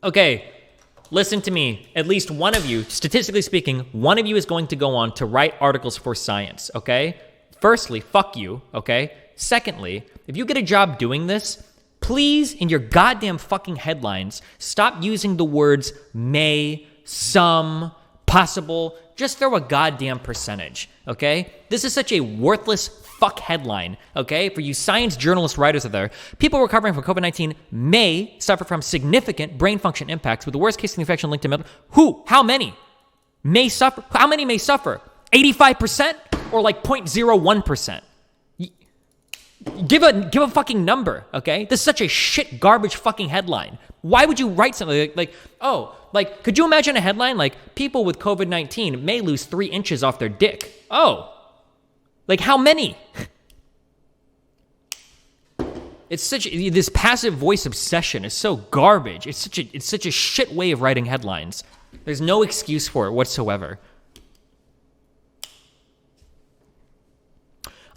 Okay, listen to me. At least one of you, statistically speaking, one of you is going to go on to write articles for science, okay? Firstly, fuck you, okay? Secondly, if you get a job doing this, please, in your goddamn fucking headlines, stop using the words may, some, possible. Just throw a goddamn percentage, okay? This is such a worthless fuck headline, okay? For you science journalist writers out there, people recovering from COVID-19 may suffer from significant brain function impacts with the worst case of the infection linked to mental... Who? How many? May suffer? How many may suffer? 85% or like 0.01%? Give a fucking number, okay? This is such a shit garbage fucking headline. Why would you write something like, could you imagine a headline like, people with COVID-19 may lose 3 inches off their dick? Oh, like how many? It's this passive voice obsession is so garbage. It's such a shit way of writing headlines. There's no excuse for it whatsoever.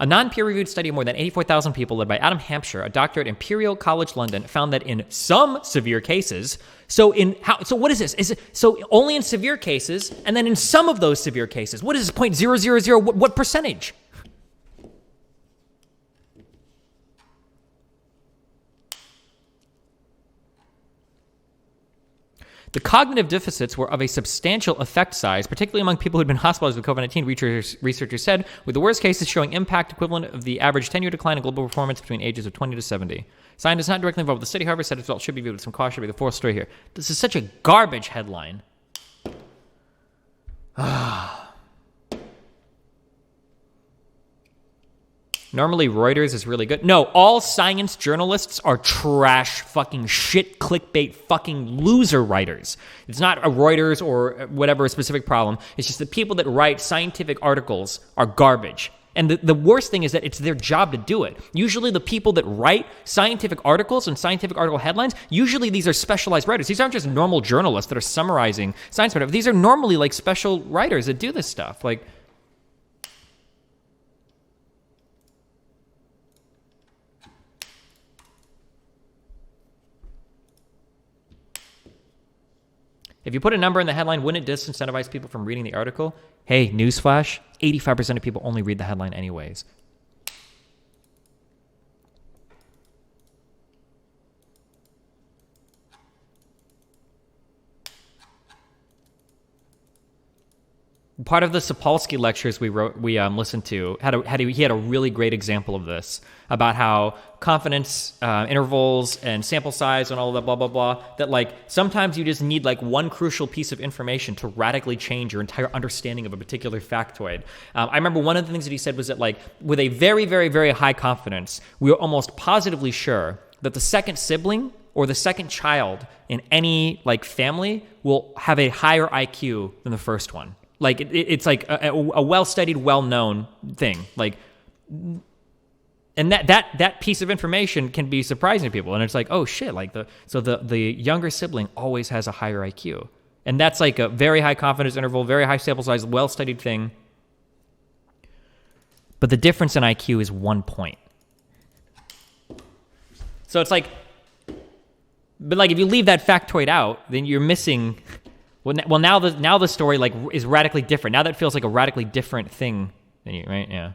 A non-peer-reviewed study of more than 84,000 people led by Adam Hampshire, a doctor at Imperial College London, found that in some severe cases, so what is this? So only in severe cases, and then in some of those severe cases, what is this, 0.000, what percentage? The cognitive deficits were of a substantial effect size, particularly among people who had been hospitalized with COVID-19, researchers said, with the worst cases showing impact equivalent of the average 10-year decline in global performance between ages of 20 to 70. Scientists not directly involved with the study, however, said its results should be viewed with some caution. Should be the fourth story here. This is such a garbage headline. Normally, Reuters is really good. No, all science journalists are trash, fucking shit, clickbait, fucking loser writers. It's not a Reuters or whatever a specific problem. It's just the people that write scientific articles are garbage. And the worst thing is that it's their job to do it. Usually the people that write scientific articles and scientific article headlines, usually these are specialized writers. These aren't just normal journalists that are summarizing science matter. These are normally like special writers that do this stuff. Like, if you put a number in the headline, wouldn't it disincentivize people from reading the article? Hey, newsflash, 85% of people only read the headline anyways. Part of the Sapolsky lectures we listened to he had a really great example of this about how confidence intervals and sample size and all of that blah blah blah, that like sometimes you just need like one crucial piece of information to radically change your entire understanding of a particular factoid. I remember one of the things that he said was that like with a very very very high confidence, we are almost positively sure that the second sibling or the second child in any like family will have a higher IQ than the first one. Like it's like a well-studied, well-known thing. Like, and that piece of information can be surprising to people. And it's like, oh shit! Like the younger sibling always has a higher IQ, and that's like a very high confidence interval, very high sample size, well-studied thing. But the difference in IQ is 1 point. So it's like, but like if you leave that factoid out, then you're missing. Well, now the story like is radically different. Now that feels like a radically different thing than you, right? Yeah.